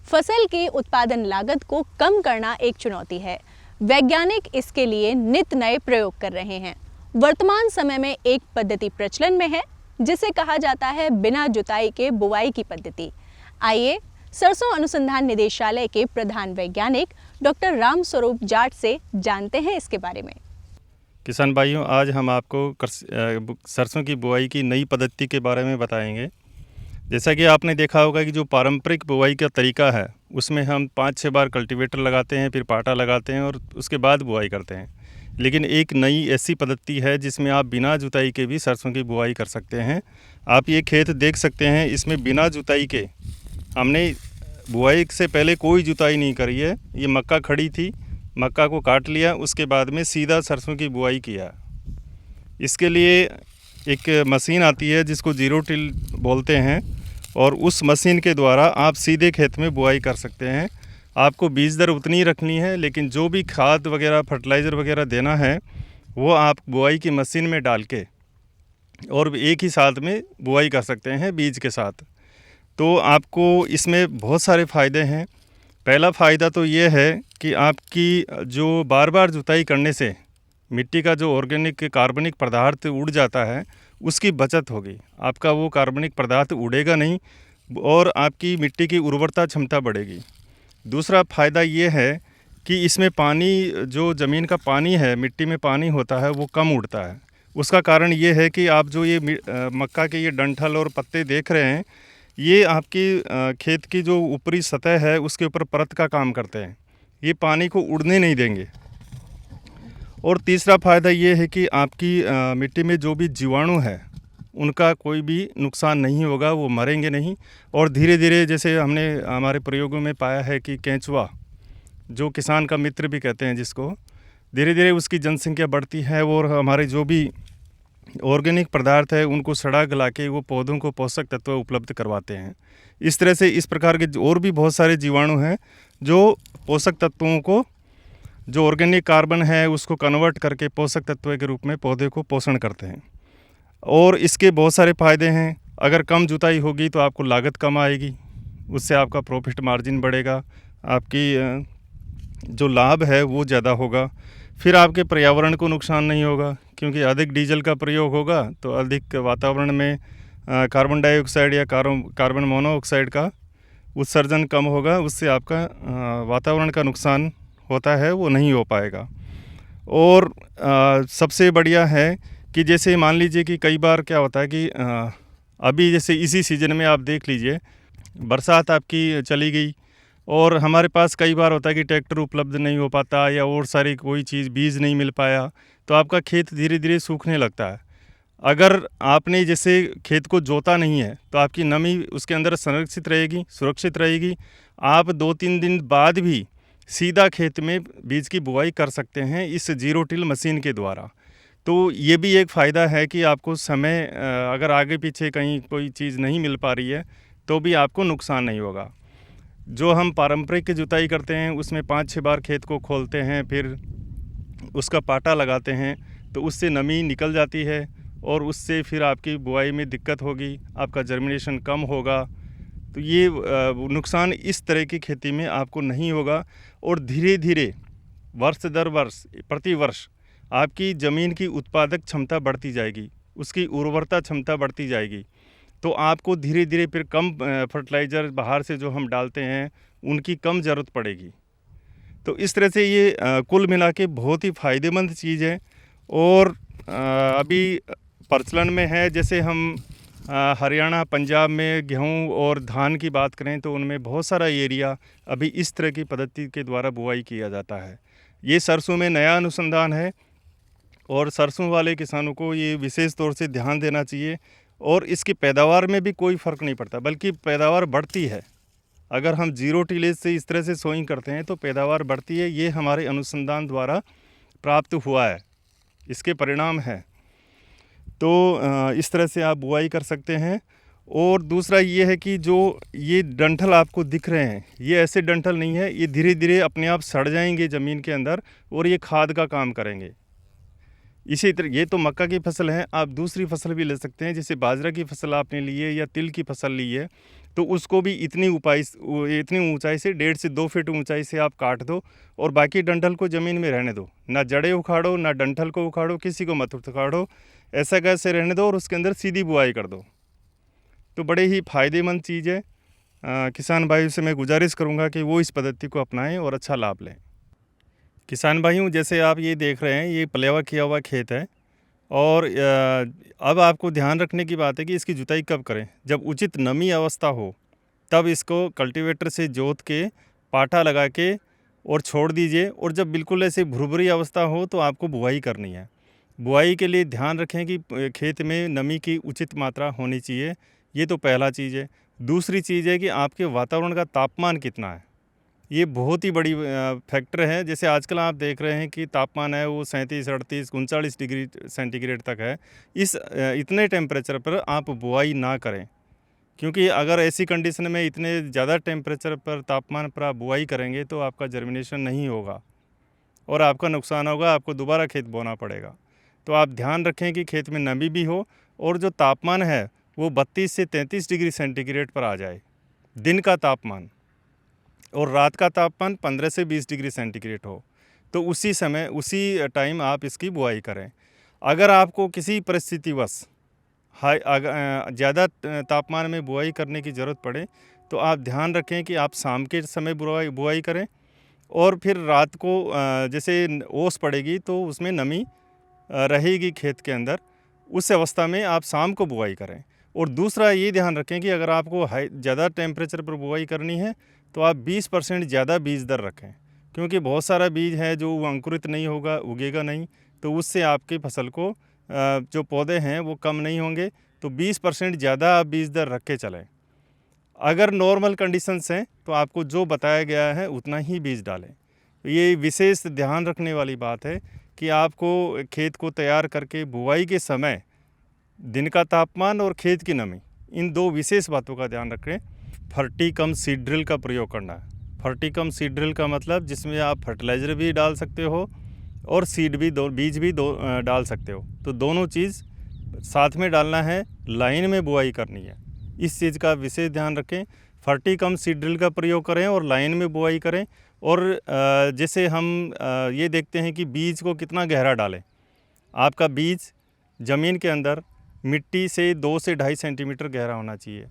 फसल की उत्पादन लागत को कम करना एक चुनौती है। वैज्ञानिक इसके लिए नित नए प्रयोग कर रहे हैं। वर्तमान समय में एक पद्धति प्रचलन में है जिसे कहा जाता है बिना जुताई के बुआई की पद्धति। आइए सरसों अनुसंधान निदेशालय के प्रधान वैज्ञानिक डॉक्टर रामस्वरूप जाट से जानते हैं इसके बारे में। किसान भाइयों, आज हम आपको सरसों की बुआई की नई पद्धति के बारे में बताएंगे। जैसा कि आपने देखा होगा कि जो पारंपरिक बुआई का तरीका है उसमें हम 5-6 बार कल्टीवेटर लगाते हैं, फिर पाटा लगाते हैं और उसके बाद बुआई करते हैं। लेकिन एक नई ऐसी पद्धति है जिसमें आप बिना जुताई के भी सरसों की बुआई कर सकते हैं। आप ये खेत देख सकते हैं, इसमें बिना जुताई के हमने बुआई से पहले कोई जुताई नहीं करी है। ये मक्का खड़ी थी, मक्का को काट लिया, उसके बाद में सीधा सरसों की बुआई किया। इसके लिए एक मशीन आती है जिसको जीरो टिल बोलते हैं और उस मशीन के द्वारा आप सीधे खेत में बुआई कर सकते हैं। आपको बीज दर उतनी ही रखनी है, लेकिन जो भी खाद वगैरह फर्टिलाइज़र वगैरह देना है वो आप बुआई की मशीन में डाल के और एक ही साथ में बुआई कर सकते हैं बीज के साथ। तो आपको इसमें बहुत सारे फ़ायदे हैं। पहला फ़ायदा तो ये है कि आपकी जो बार बार जुताई करने से मिट्टी का जो ऑर्गेनिक कार्बनिक पदार्थ उड़ जाता है उसकी बचत होगी। आपका वो कार्बनिक पदार्थ उड़ेगा नहीं और आपकी मिट्टी की उर्वरता क्षमता बढ़ेगी। दूसरा फ़ायदा ये है कि इसमें पानी, जो ज़मीन का पानी है, मिट्टी में पानी होता है, वो कम उड़ता है। उसका कारण ये है कि आप जो ये मक्का के ये डंठल और पत्ते देख रहे हैं, ये आपकी खेत की जो ऊपरी सतह है उसके ऊपर परत का काम करते हैं। ये पानी को उड़ने नहीं देंगे। और तीसरा फ़ायदा ये है कि आपकी मिट्टी में जो भी जीवाणु है उनका कोई भी नुकसान नहीं होगा, वो मरेंगे नहीं। और धीरे धीरे, जैसे हमने हमारे प्रयोगों में पाया है कि केंचुआ, जो किसान का मित्र भी कहते हैं जिसको, धीरे धीरे उसकी जनसंख्या बढ़ती है और हमारे जो भी ऑर्गेनिक पदार्थ है उनको सड़ा गला के वो पौधों को पोषक तत्व उपलब्ध करवाते हैं। इस तरह से इस प्रकार के और भी बहुत सारे जीवाणु हैं जो पोषक तत्वों को, जो ऑर्गेनिक कार्बन है उसको कन्वर्ट करके पोषक तत्व के रूप में पौधे को पोषण करते हैं। और इसके बहुत सारे फ़ायदे हैं। अगर कम जुताई होगी तो आपको लागत कम आएगी, उससे आपका प्रॉफिट मार्जिन बढ़ेगा, आपकी जो लाभ है वो ज़्यादा होगा। फिर आपके पर्यावरण को नुकसान नहीं होगा, क्योंकि अधिक डीजल का प्रयोग होगा तो अधिक वातावरण में कार्बन डाइऑक्साइड या कार्बन मोनोऑक्साइड का उत्सर्जन कम होगा, उससे आपका वातावरण का नुकसान होता है वो नहीं हो पाएगा। और सबसे बढ़िया है कि जैसे मान लीजिए कि कई बार क्या होता है कि अभी जैसे इसी सीज़न में आप देख लीजिए, बरसात आपकी चली गई और हमारे पास कई बार होता है कि ट्रैक्टर उपलब्ध नहीं हो पाता या और सारी कोई चीज़, बीज नहीं मिल पाया, तो आपका खेत धीरे धीरे सूखने लगता है। अगर आपने जैसे खेत को जोता नहीं है तो आपकी नमी उसके अंदर संरक्षित रहेगी, सुरक्षित रहेगी। आप 2-3 दिन बाद भी सीधा खेत में बीज की बुआई कर सकते हैं इस जीरो टिल मशीन के द्वारा। तो ये भी एक फ़ायदा है कि आपको समय, अगर आगे पीछे कहीं कोई चीज़ नहीं मिल पा रही है तो भी आपको नुकसान नहीं होगा। जो हम पारंपरिक जुताई करते हैं उसमें 5-6 बार खेत को खोलते हैं, फिर उसका पाटा लगाते हैं, तो उससे नमी निकल जाती है और उससे फिर आपकी बुआई में दिक्कत होगी, आपका जर्मिनेशन कम होगा। तो ये नुकसान इस तरह की खेती में आपको नहीं होगा। और धीरे धीरे वर्ष दर वर्ष, प्रति वर्ष आपकी ज़मीन की उत्पादक क्षमता बढ़ती जाएगी, उसकी उर्वरता क्षमता बढ़ती जाएगी। तो आपको धीरे धीरे फिर कम फर्टिलाइज़र बाहर से जो हम डालते हैं उनकी कम ज़रूरत पड़ेगी। तो इस तरह से ये कुल मिला के बहुत ही फ़ायदेमंद चीज़ है। और अभी प्रचलन में है, जैसे हम हरियाणा, पंजाब में गेहूं और धान की बात करें तो उनमें बहुत सारा एरिया अभी इस तरह की पद्धति के द्वारा बुआई किया जाता है। ये सरसों में नया अनुसंधान है और सरसों वाले किसानों को ये विशेष तौर से ध्यान देना चाहिए। और इसकी पैदावार में भी कोई फ़र्क नहीं पड़ता, बल्कि पैदावार बढ़ती है। अगर हम जीरो टिलेज से इस तरह से सोइंग करते हैं तो पैदावार बढ़ती है। ये हमारे अनुसंधान द्वारा प्राप्त हुआ है, इसके परिणाम हैं। तो इस तरह से आप बुआई कर सकते हैं। और दूसरा ये है कि जो ये डंठल आपको दिख रहे हैं, ये ऐसे डंठल नहीं है, ये धीरे धीरे अपने आप सड़ जाएंगे ज़मीन के अंदर और ये खाद का काम करेंगे। इसी तरह ये तो मक्का की फसल है, आप दूसरी फसल भी ले सकते हैं। जैसे बाजरा की फसल आपने ली है या तिल की फसल ली है, तो उसको भी इतनी ऊंचाई से 1.5 से 2 फीट ऊंचाई से आप काट दो और बाकी डंठल को ज़मीन में रहने दो। ना जड़ें उखाड़ो, ना डंठल को उखाड़ो, किसी को मत उखाड़ो, ऐसा कैसे रहने दो और उसके अंदर सीधी बुआई कर दो। तो बड़े ही फ़ायदेमंद चीज़ है। किसान भाइयों से मैं गुजारिश करूंगा कि वो इस पद्धति को अपनाएं और अच्छा लाभ लें। किसान भाइयों, जैसे आप ये देख रहे हैं, ये पलेवा किया हुआ खेत है और अब आपको ध्यान रखने की बात है कि इसकी जुताई कब करें। जब उचित नमी अवस्था हो तब इसको कल्टीवेटर से जोत के पाटा लगा के और छोड़ दीजिए, और जब बिल्कुल ऐसे भुरभुरी अवस्था हो तो आपको बुआई करनी है। बुआई के लिए ध्यान रखें कि खेत में नमी की उचित मात्रा होनी चाहिए। ये तो पहला चीज़ है। दूसरी चीज़ है कि आपके वातावरण का तापमान कितना है। ये बहुत ही बड़ी फैक्टर है। जैसे आजकल आप देख रहे हैं कि तापमान है वो 37, 38, 39 डिग्री सेंटीग्रेड तक है। इतने टेम्परेचर पर आप बुआई ना करें, क्योंकि अगर ऐसी कंडीशन में इतने ज़्यादा टेम्परेचर पर, तापमान पर आप बुआई करेंगे तो आपका जर्मिनेशन नहीं होगा और आपका नुकसान होगा, आपको दोबारा खेत बोना पड़ेगा। तो आप ध्यान रखें कि खेत में नमी भी हो और जो तापमान है वो 32 से 33 डिग्री सेंटीग्रेड पर आ जाए दिन का तापमान, और रात का तापमान 15 से 20 डिग्री सेंटीग्रेड हो, तो उसी टाइम आप इसकी बुआई करें। अगर आपको किसी परिस्थितिवश ज़्यादा तापमान में बुआई करने की ज़रूरत पड़े तो आप ध्यान रखें कि आप शाम के समय बुआई करें, और फिर रात को जैसे ओस पड़ेगी तो उसमें नमी रहेगी खेत के अंदर, उस अवस्था में आप शाम को बुआई करें। और दूसरा ये ध्यान रखें कि अगर आपको ज़्यादा टेम्परेचर पर बुआई करनी है तो आप 20% ज़्यादा बीज दर रखें, क्योंकि बहुत सारा बीज है जो अंकुरित नहीं होगा, उगेगा नहीं, तो उससे आपकी फसल को जो पौधे हैं वो कम नहीं होंगे। तो 20% ज़्यादा आप बीज दर रख के चलें। अगर नॉर्मल कंडीशंस हैं तो आपको जो बताया गया है उतना ही बीज डालें। ये विशेष ध्यान रखने वाली बात है कि आपको खेत को तैयार करके बुआई के समय दिन का तापमान और खेत की नमी, इन दो विशेष बातों का ध्यान रखें। फर्टिकम सीड ड्रिल का प्रयोग करना है। फर्टिकम सीड ड्रिल का मतलब जिसमें आप फर्टिलाइज़र भी डाल सकते हो और बीज भी डाल सकते हो, तो दोनों चीज़ साथ में डालना है, लाइन में बुआई करनी है। इस चीज़ का विशेष ध्यान रखें। फर्टिकम सीड ड्रिल का प्रयोग करें और लाइन में बुआई करें। और जैसे हम ये देखते हैं कि बीज को कितना गहरा डालें। आपका बीज ज़मीन के अंदर मिट्टी से 2 से 2.5 सेंटीमीटर गहरा होना चाहिए,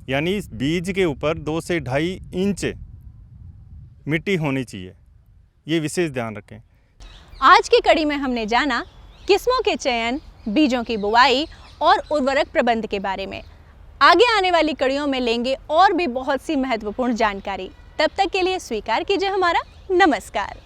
यानी बीज के ऊपर 2 से 2.5 इंच मिट्टी होनी चाहिए। ये विशेष ध्यान रखें। आज की कड़ी में हमने जाना किस्मों के चयन, बीजों की बुआई और उर्वरक प्रबंध के बारे में। आगे आने वाली कड़ियों में लेंगे और भी बहुत सी महत्वपूर्ण जानकारी। तब तक के लिए स्वीकार कीजिए हमारा नमस्कार।